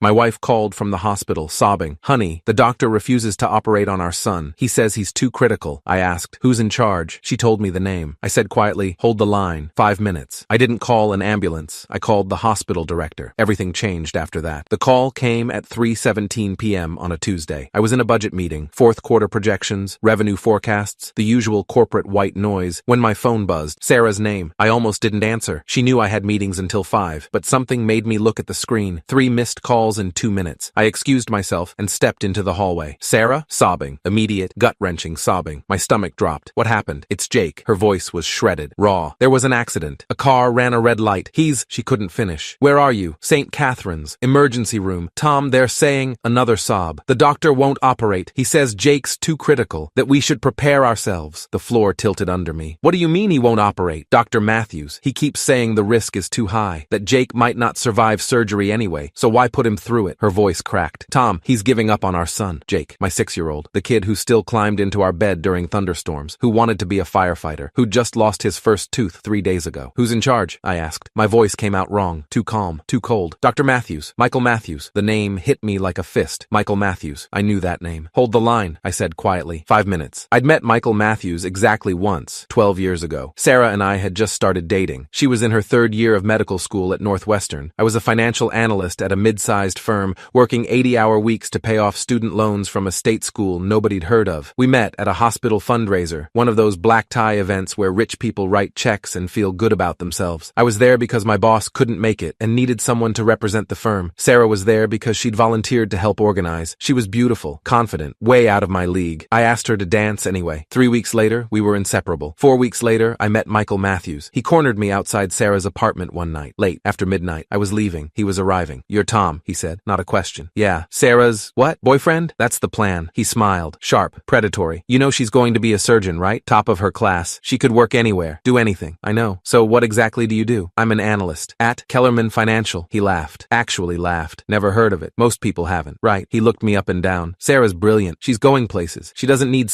My wife called from the hospital, sobbing. Honey, the doctor refuses to operate on our son. He says he's too critical. I asked, who's in charge? She told me the name. I said quietly, hold the line. 5 minutes. I didn't call an ambulance. I called the hospital director. Everything changed after that. The call came at 3:17 p.m. on a Tuesday. I was in a budget meeting, fourth quarter projections, revenue forecasts, the usual corporate white noise, when my phone buzzed. Sarah's name. I almost didn't answer. She knew I had meetings until 5, but something made me look at the screen. 3 missed calls in 2 minutes. I excused myself and stepped into the hallway. Sarah? Sobbing. Immediate, gut-wrenching sobbing. My stomach dropped. What happened? It's Jake. Her voice was shredded, raw. There was an accident. A car ran a red light. She couldn't finish. Where are you? St. Catherine's. Emergency room. Tom, they're saying, another sob. The doctor won't operate. He says Jake's too critical, that we should prepare ourselves. The floor tilted under me. What do you mean he won't operate? Dr. Matthews. He keeps saying the risk is too high, that Jake might not survive surgery anyway, so why put him through it? Her voice cracked. Tom, he's giving up on our son. Jake, my 6-year-old, the kid who still climbed into our bed during thunderstorms, who wanted to be a firefighter, who just lost his first tooth 3 days ago. Who's in charge? I asked. My voice came out wrong, too calm, too cold. Dr. Matthews. Michael Matthews. The name hit me like a fist. Michael Matthews. I knew that name. Hold the line, I said quietly. 5 minutes. I'd met Michael Matthews exactly once, 12 years ago. Sarah and I had just started dating. She was in her 3rd year of medical school at Northwestern. I was a financial analyst at a mid-sized firm, working 80-hour weeks to pay off student loans from a state school nobody'd heard of. We met at a hospital fundraiser, one of those black tie events where rich people write checks and feel good about themselves. I was there because my boss couldn't make it and needed someone to represent the firm. Sarah was there because she'd volunteered to help organize. She was beautiful, confident, way out of my league. I asked her to dance anyway. 3 weeks later, we were inseparable. 4 weeks later, I met Michael Matthews. He cornered me outside Sarah's apartment one night, late, after midnight. I was leaving. He was arriving. You're Tom, he said, not a question. Yeah. Sarah's, what? Boyfriend? That's the plan. He smiled. Sharp. Predatory. You know she's going to be a surgeon, right? Top of her class. She could work anywhere. Do anything. I know. So what exactly do you do? I'm an analyst. At Kellerman Financial. He laughed. Actually laughed. Never heard of it. Most people haven't. Right. He looked me up and down. Sarah's brilliant. She's going places. She doesn't need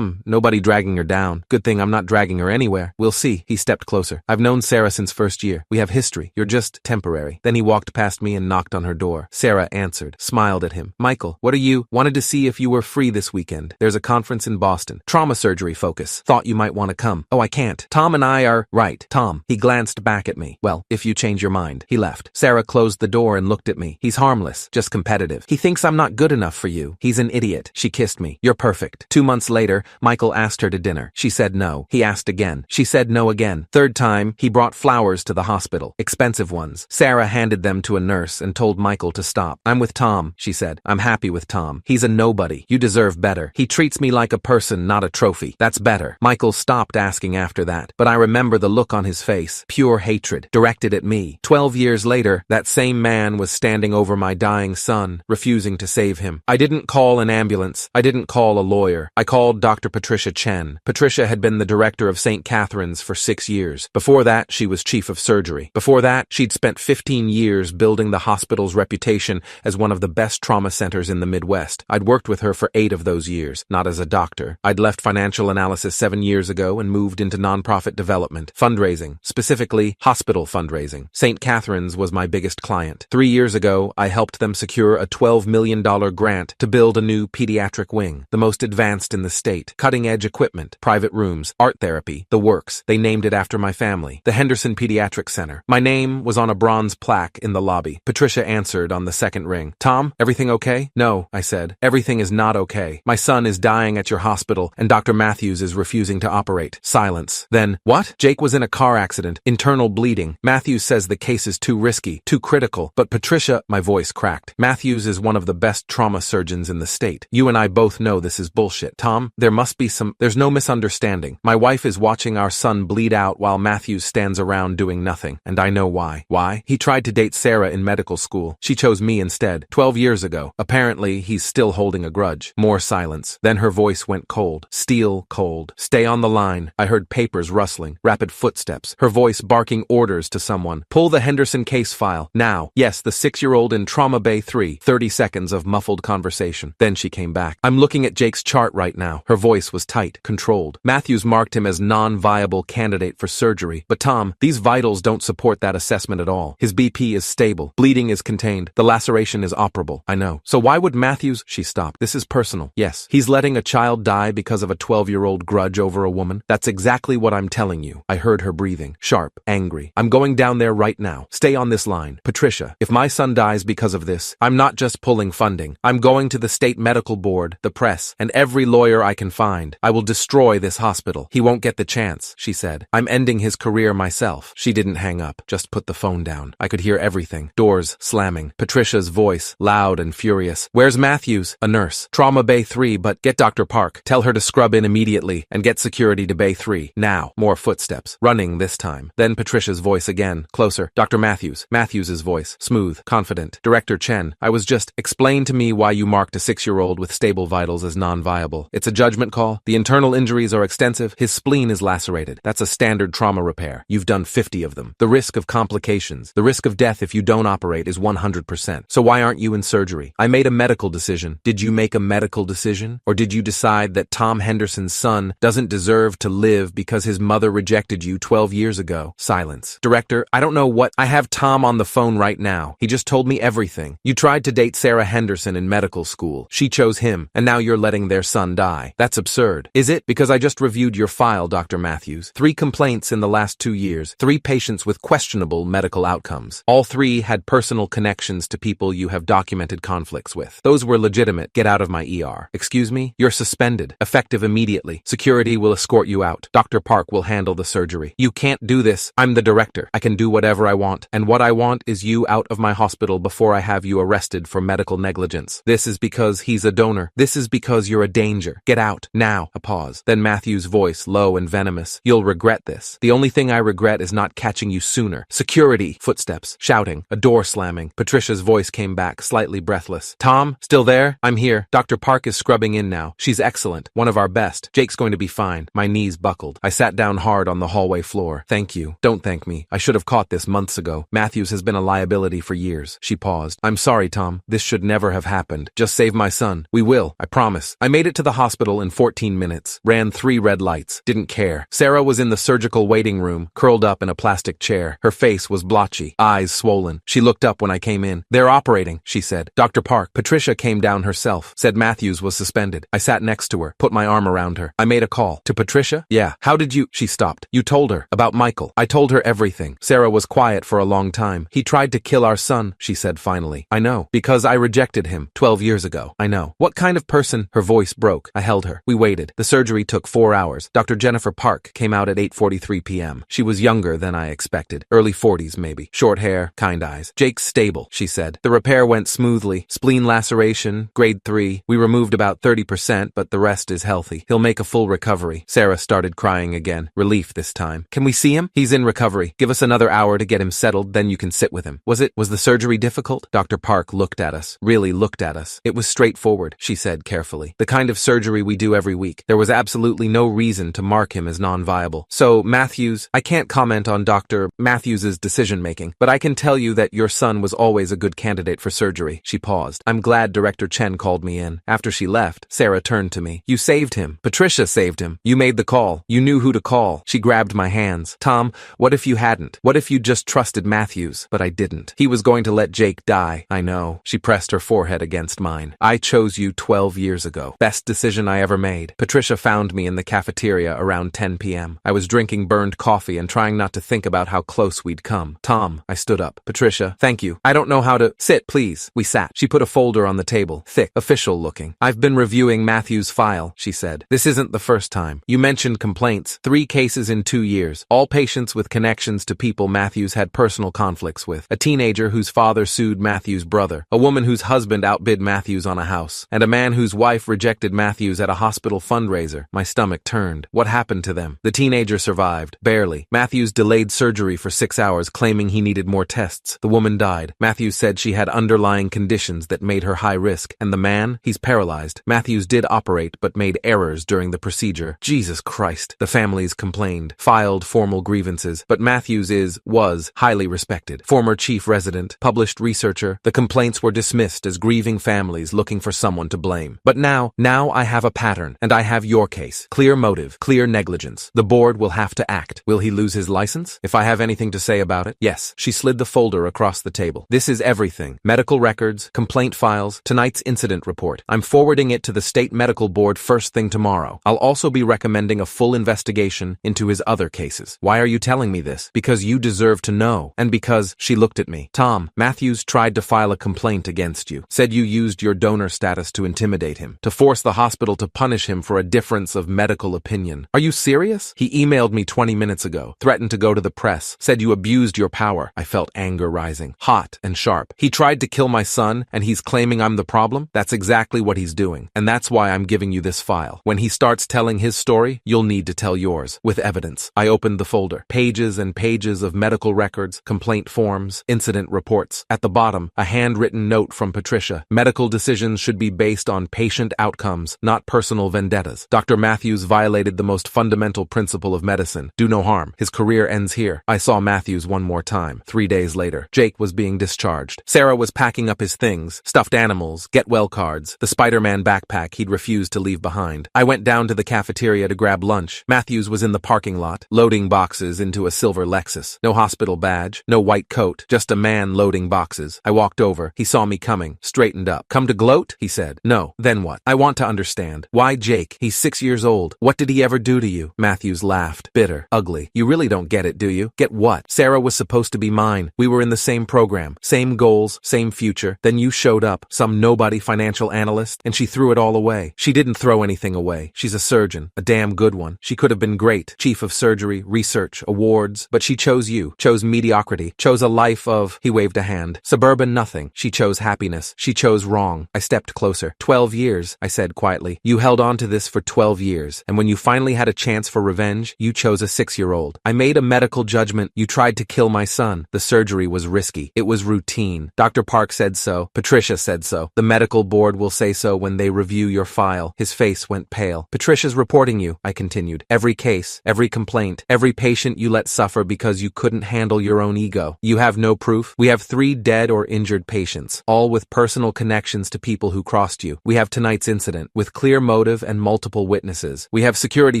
nobody dragging her down. Good thing I'm not dragging her anywhere. We'll see. He stepped closer. I've known Sarah since first year. We have history. You're just temporary. Then he walked past me and knocked on her door. Sarah answered, smiled at him. Michael, what are you? Wanted to see if you were free this weekend. There's a conference in Boston. Trauma surgery focus. Thought you might want to come. Oh, I can't. Tom and I are... Right. Tom. He glanced back at me. Well, if you change your mind. He left. Sarah closed the door and looked at me. He's harmless. Just competitive. He thinks I'm not good enough for you. He's an idiot. She kissed me. You're perfect. 2 months later, Michael asked her to dinner. She said no. He asked again. She said no again. 3rd time, he brought flowers to the hospital. Expensive ones. Sarah handed them to a nurse and told Michael to stop. I'm with Tom, she said. I'm happy with Tom. He's a nobody. You deserve better. He treats me like a person, not a trophy. That's better. Michael stopped asking after that, but I remember the look on his face. Pure hatred. Directed at me. 12 years later, that same man was standing over my dying son, refusing to save him. I didn't call an ambulance. I didn't call a lawyer. I called Dr. Patricia Chen. Patricia had been the director of St. Catherine's for 6 years. Before that, she was chief of surgery. Before that, she'd spent 15 years building the hospital's reputation as one of the best trauma centers in the Midwest. I'd worked with her for 8 of those years, not as a doctor. I'd left financial analysis 7 years ago and moved into nonprofit development, fundraising, specifically hospital fundraising. St. Catherine's was my biggest client. 3 years ago, I helped them secure a $12 million grant to build a new pediatric wing, the most advanced in the state, cutting-edge equipment, private rooms, art therapy, the works. They named it after my family, the Henderson Pediatric Center. My name was on a bronze plaque in the lobby. Patricia answered on the second ring. Tom, everything okay? No, I said. Everything is not okay. My son is dying at your hospital, and Dr. Matthews is refusing to operate. Silence. Then, what? Jake was in a car accident, internal bleeding. Matthews says the case is too risky, too critical. But Patricia, my voice cracked. Matthews is one of the best trauma surgeons in the state. You and I both know this is bullshit. Tom, there's no misunderstanding. My wife is watching our son bleed out while Matthews stands around doing nothing, and I know why. Why? He tried to date Sarah in medical school. She chose me instead, 12 years ago. Apparently, he's still holding a grudge. More silence. Then her voice went cold. Steel cold. Stay on the line. I heard papers rustling, rapid footsteps, her voice barking orders to someone. Pull the Henderson case file, now. Yes, the 6-year-old in Trauma Bay 3. 30 seconds of muffled conversation. Then she came back. I'm looking at Jake's chart right now. Her voice was tight, controlled. Matthews marked him as non-viable candidate for surgery. But Tom, these vitals don't support that assessment at all. His BP is stable. Bleeding is contained. The last laceration is operable. I know. So why would Matthews? She stopped. This is personal. Yes. He's letting a child die because of a 12-year-old grudge over a woman? That's exactly what I'm telling you. I heard her breathing. Sharp. Angry. I'm going down there right now. Stay on this line. Patricia, if my son dies because of this, I'm not just pulling funding. I'm going to the state medical board, the press, and every lawyer I can find. I will destroy this hospital. He won't get the chance, she said. I'm ending his career myself. She didn't hang up, just put the phone down. I could hear everything. Doors slamming. Patricia's voice, loud and furious. Where's Matthews? A nurse. Trauma Bay 3, but get Dr. Park. Tell her to scrub in immediately and get security to Bay 3. Now. More footsteps. Running this time. Then Patricia's voice again. Closer. Dr. Matthews. Matthews's voice. Smooth. Confident. Director Chen. I was just, explain to me why you marked a 6-year-old with stable vitals as non-viable. It's a judgment call. The internal injuries are extensive. His spleen is lacerated. That's a standard trauma repair. You've done 50 of them. The risk of complications, the risk of death if you don't operate is 100%. So why aren't you in surgery? I made a medical decision. Did you make a medical decision? Or did you decide that Tom Henderson's son doesn't deserve to live because his mother rejected you 12 years ago? Silence. Director, I don't know what. I have Tom on the phone right now. He just told me everything. You tried to date Sarah Henderson in medical school. She chose him, and now you're letting their son die. That's absurd. Is it? Because I just reviewed your file, Dr. Matthews. 3 complaints in the last 2 years. 3 patients with questionable medical outcomes. All 3 had personal connections to people you have documented conflicts with. Those were legitimate. Get out of my ER. Excuse me? You're suspended. Effective immediately. Security will escort you out. Dr. Park will handle the surgery. You can't do this. I'm the director. I can do whatever I want. And what I want is you out of my hospital before I have you arrested for medical negligence. This is because he's a donor. This is because you're a danger. Get out. Now. A pause. Then Matthew's voice, low and venomous. You'll regret this. The only thing I regret is not catching you sooner. Security. Footsteps. Shouting. A door slamming. Patricia's voice came back, slightly breathless. Tom? Still there? I'm here. Dr. Park is scrubbing in now. She's excellent. One of our best. Jake's going to be fine. My knees buckled. I sat down hard on the hallway floor. Thank you. Don't thank me. I should have caught this months ago. Matthews has been a liability for years. She paused. I'm sorry, Tom. This should never have happened. Just save my son. We will. I promise. I made it to the hospital in 14 minutes. Ran 3 red lights. Didn't care. Sarah was in the surgical waiting room, curled up in a plastic chair. Her face was blotchy, eyes swollen. She looked up when I came in. They're operating, she said. Dr. Park. Patricia came down herself. Said Matthews was suspended. I sat next to her, put my arm around her. I made a call. To Patricia? Yeah. How did you? She stopped. You told her. About Michael. I told her everything. Sarah was quiet for a long time. He tried to kill our son, she said finally. I know. Because I rejected him 12 years ago. I know. What kind of person? Her voice broke. I held her. We waited. The surgery took 4 hours. Dr. Jennifer Park came out at 8:43 p.m. She was younger than I expected. Early 40s maybe. Short hair, kind eyes. Jake's stable, she said. The repair went smoothly. Spleen laceration, grade 3. We removed about 30%, but the rest is healthy. He'll make a full recovery. Sarah started crying again. Relief this time. Can we see him? He's in recovery. Give us another hour to get him settled, then you can sit with him. Was the surgery difficult? Dr. Park looked at us. Really looked at us. It was straightforward, she said carefully. The kind of surgery we do every week. There was absolutely no reason to mark him as non-viable. So, Matthews, I can't comment on Dr. Matthews's decision-making, but I can tell you that your son was always a good candidate for surgery. She paused. I'm glad Director Chen called me in. After she left, Sarah turned to me. You saved him. Patricia saved him. You made the call. You knew who to call. She grabbed my hands. Tom, what if you hadn't? What if you just trusted Matthews? But I didn't. He was going to let Jake die. I know. She pressed her forehead against mine. I chose you 12 years ago. Best decision I ever made. Patricia found me in the cafeteria around 10 p.m. I was drinking burned coffee and trying not to think about how close we'd come. Tom, I stood up. Patricia, thank you. I don't know how to... Sit, please. We sat. She put a folder on the table. Thick, official looking. I've been reviewing Matthew's file, she said. This isn't the first time. You mentioned complaints. 3 cases in 2 years. All patients with connections to people Matthews had personal conflicts with. A teenager whose father sued Matthews' brother. A woman whose husband outbid Matthews on a house. And a man whose wife rejected Matthews at a hospital fundraiser. My stomach turned. What happened to them? The teenager survived. Barely. Matthews delayed surgery for 6 hours, claiming he needed more tests. The woman died. Matthews said she had underlying conditions that made her high risk. And the man? He's paralyzed. Matthews did operate, but made errors during the procedure. Jesus Christ. The families complained. Filed formal grievances. But Matthews was highly respected. Former chief resident. Published researcher. The complaints were dismissed as grieving families looking for someone to blame. But now I have a pattern. And I have your case. Clear motive. Clear negligence. The board will have to act. Will he lose his license? If I have anything to say about it? Yes. She slid the folder across the table. This is everything. everything. Medical records, complaint files, tonight's incident report. I'm forwarding it to the state medical board first thing tomorrow. I'll also be recommending a full investigation into his other cases. Why are you telling me this? Because you deserve to know. And because, she looked at me. Tom, Matthews tried to file a complaint against you. Said you used your donor status to intimidate him. To force the hospital to punish him for a difference of medical opinion. Are you serious? He emailed me 20 minutes ago. Threatened to go to the press. Said you abused your power. I felt anger rising. Hot and sharp. He tried to kill my son, and he's claiming I'm the problem? That's exactly what he's doing. And that's why I'm giving you this file. When he starts telling his story, you'll need to tell yours. With evidence. I opened the folder. Pages and pages of medical records, complaint forms, incident reports. At the bottom, a handwritten note from Patricia. Medical decisions should be based on patient outcomes, not personal vendettas. Dr. Matthews violated the most fundamental principle of medicine. Do no harm. His career ends here. I saw Matthews one more time. 3 days later. Jake was being discharged. Sarah was packing up his things. Stuffed animals, get-well cards, the Spider-Man backpack he'd refused to leave behind. I went down to the cafeteria to grab lunch. Matthews was in the parking lot, loading boxes into a silver Lexus. No hospital badge, no white coat, just a man loading boxes. I walked over. He saw me coming, straightened up. Come to gloat? He said. No. Then what? I want to understand. Why Jake? He's 6 years old. What did he ever do to you? Matthews laughed. Bitter. Ugly. You really don't get it, do you? Get what? Sarah was supposed to be mine. We were in the same program. Same goals, same future. Then you showed up, some nobody financial analyst, and she threw it all away. She didn't throw anything away. She's a surgeon. A damn good one. She could have been great. Chief of surgery, research, awards. But she chose you. Chose mediocrity. Chose a life of, he waved a hand, suburban nothing. She chose happiness. She chose wrong. I stepped closer. 12 years, I said quietly. You held on to this for 12 years. And when you finally had a chance for revenge, you chose a 6-year-old. I made a medical judgment. You tried to kill my son. The surgery was risky. It was routine. Dr. Park said so. Patricia said so. The medical board will say so when they review your file. His face went pale. Patricia's reporting you, I continued. Every case, every complaint, every patient you let suffer because you couldn't handle your own ego. You have no proof. We have 3 dead or injured patients, all with personal connections to people who crossed you. We have tonight's incident, with clear motive and multiple witnesses. We have security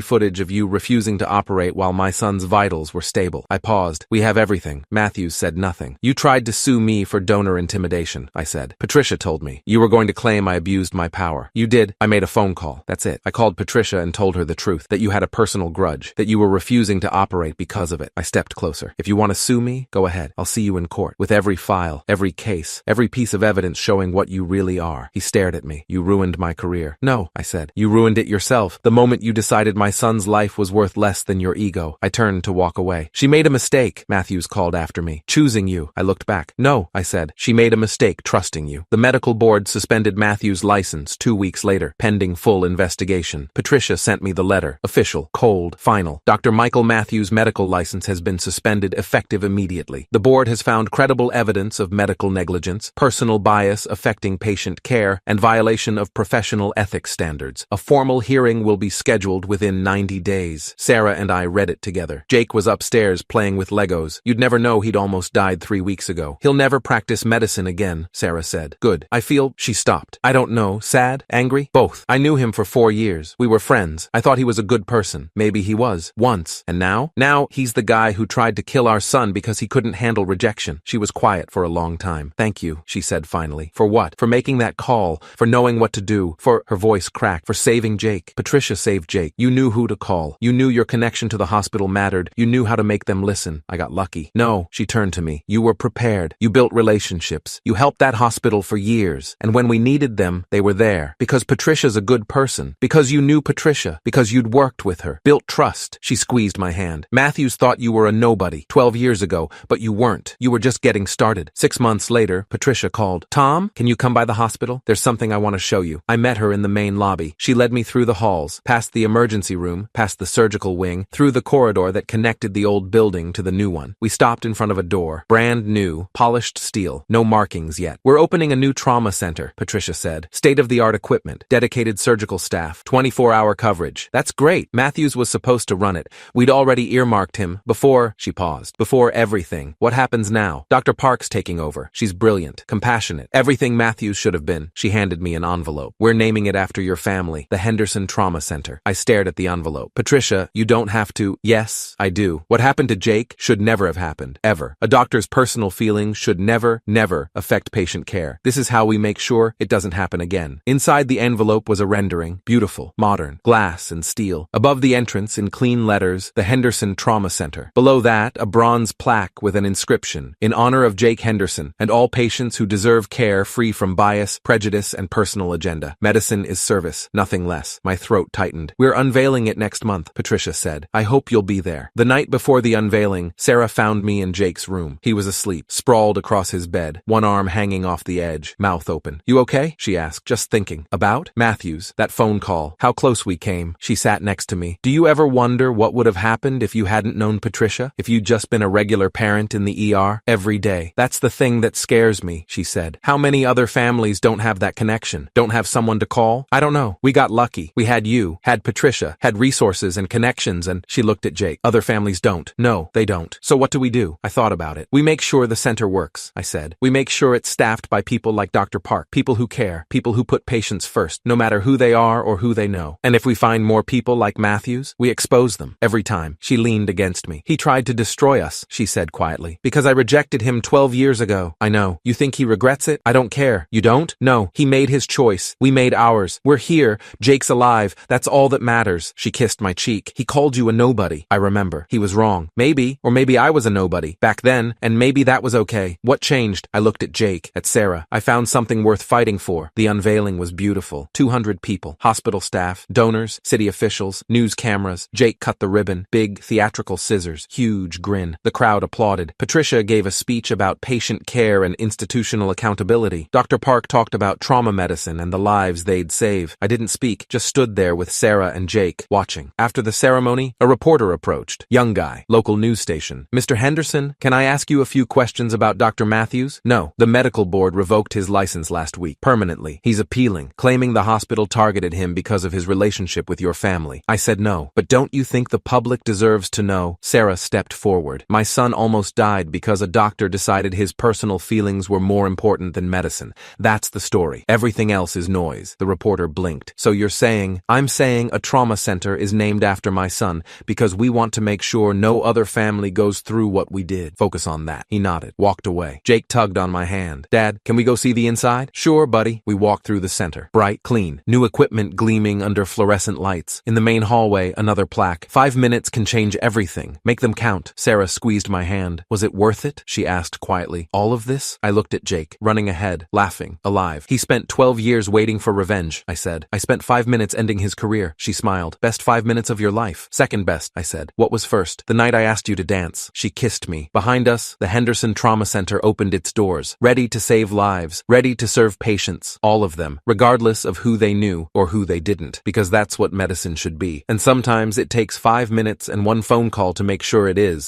footage of you refusing to operate while my son's vitals were stable. I paused. We have everything. Matthews said nothing. You tried to sue me for donor intimidation, I said. Patricia told me. You were going to claim I abused my power. You did. I made a phone call. That's it. I called Patricia and told her the truth, that you had a personal grudge, that you were refusing to operate because of it. I stepped closer. If you want to sue me, go ahead. I'll see you in court, with every file, every case, every piece of evidence showing what you really are. He stared at me. You ruined my career. No, I said. You ruined it yourself, the moment you decided my son's life was worth less than your ego. I turned to walk away. She made a mistake, Matthews called after me. Choosing you. I looked back. No, I said. She made a mistake trusting you. The medical board suspended Matthews' license 2 weeks later, pending full investigation. Patricia sent me the letter. Official, cold, final. Dr. Michael Matthews' medical license has been suspended effective immediately. The board has found credible evidence of medical negligence, personal bias affecting patient care, and violation of professional ethics standards. A formal hearing will be scheduled within 90 days. Sarah and I read it together. Jake was upstairs playing with Legos. You'd never know he'd almost died 3 weeks ago. He'll never practice medicine again, Sarah said. Good. I feel, she stopped. I don't know, sad, angry, both. I knew him for 4 years. We were friends. I thought he was a good person. Maybe he was, once. And now? Now, he's the guy who tried to kill our son because he couldn't handle rejection. She was quiet for a long time. Thank you, she said finally. For what? For making that call, for knowing what to do, for, her voice cracked, for saving Jake. Patricia saved Jake. You knew who to call. You knew your connection to the hospital mattered. You knew how to make them listen. I got lucky. No, she turned to me. You were prepared. You built relationships. You helped that hospital for years. And when we needed them, they were there. Because Patricia's a good person. Because you knew Patricia. Because you'd worked with her. Built trust. She squeezed my hand. Matthews thought you were a nobody 12 years ago, but you weren't. You were just getting started. 6 months later, Patricia called. Tom, can you come by the hospital? There's something I want to show you. I met her in the main lobby. She led me through the halls, past the emergency room, past the surgical wing, through the corridor that connected the old building to the new one. We stopped in front of a door. Brand new, polished steel. No markings yet. We're opening a new trauma center, Patricia said. State-of-the-art equipment, dedicated surgical staff, 24-hour coverage. That's great. Matthews was supposed to run it. We'd already earmarked him before, she paused, before everything. What happens now? Dr. Park's taking over. She's brilliant, compassionate, everything Matthews should have been. She handed me an envelope. We're naming it after your family, the Henderson Trauma Center. I stared at the envelope. Patricia, you don't have to. Yes, I do. What happened to Jake should never have happened, ever. A doctor's personal feelings should never never, never affect patient care. This is how we make sure it doesn't happen again. Inside the envelope was a rendering, beautiful, modern, glass and steel. Above the entrance, in clean letters, the Henderson Trauma Center. Below that, a bronze plaque with an inscription, in honor of Jake Henderson and all patients who deserve care free from bias, prejudice, and personal agenda. Medicine is service, nothing less. My throat tightened. We're unveiling it next month, Patricia said. I hope you'll be there. The night before the unveiling, Sarah found me in Jake's room. He was asleep, sprawled across his bed, one arm hanging off the edge, mouth open. You okay? She asked, just thinking. About? Matthews, that phone call, how close we came. She sat next to me. Do you ever wonder what would have happened if you hadn't known Patricia? If you'd just been a regular parent in the ER? Every day. That's the thing that scares me, she said. How many other families don't have that connection? Don't have someone to call? I don't know. We got lucky. We had you, had Patricia, had resources and connections, and she looked at Jake. Other families don't. No, they don't. So what do? I thought about it. We make sure the center works, I said. We make sure it's staffed by people like Dr. Park, people who care, people who put patients first, no matter who they are or who they know. And if we find more people like Matthews, we expose them. Every time. She leaned against me. He tried to destroy us, she said quietly. Because I rejected him 12 years ago. I know. You think he regrets it? I don't care. You don't? No. He made his choice. We made ours. We're here. Jake's alive. That's all that matters. She kissed my cheek. He called you a nobody. I remember. He was wrong. Maybe, or maybe I was a nobody back then, and maybe that was okay. What changed? I looked at Jake, at Sarah. I found something worth fighting for. The unveiling was beautiful. 200 people, hospital staff, donors, city officials, news cameras. Jake cut the ribbon, big theatrical scissors, huge grin. The crowd applauded. Patricia gave a speech about patient care and institutional accountability. Dr. Park talked about trauma medicine and the lives they'd save. I didn't speak, just stood there with Sarah and Jake, watching. After the ceremony, a reporter approached. Young guy, local news station. Mr. Henderson, can I ask you a few questions about Dr. Matthews? No. The medical board revoked his license last week, permanently. He's appealing, claiming the hospital targeted him because of his relationship with your family. I said no. But don't you think the public deserves to know? Sarah stepped forward. My son almost died because a doctor decided his personal feelings were more important than medicine. That's the story. Everything else is noise. The reporter blinked. So you're saying? I'm saying a trauma center is named after my son because we want to make sure no other family goes through what we did. Focus on that. He nodded, walked away. Jake tugged on my hand. Dad, can we go see the inside? Sure, buddy. We walked through the center. Bright, clean, new equipment gleaming under fluorescent lights. In the main hallway, another plaque. 5 minutes can change everything. Make them count. Sarah squeezed my hand. Was it worth it? She asked quietly. All of this? I looked at Jake, running ahead, laughing, alive. He spent 12 years waiting for revenge, I said. I spent 5 minutes ending his career. She smiled. Best 5 minutes of your life. Second best, I said. What was first? The night I asked you to dance. She kissed me. Behind us, the Henderson Trauma Center opened its doors, ready to save lives, ready to serve patients, all of them, regardless of who they knew or who they didn't, because that's what medicine should be. And sometimes it takes 5 minutes and one phone call to make sure it is.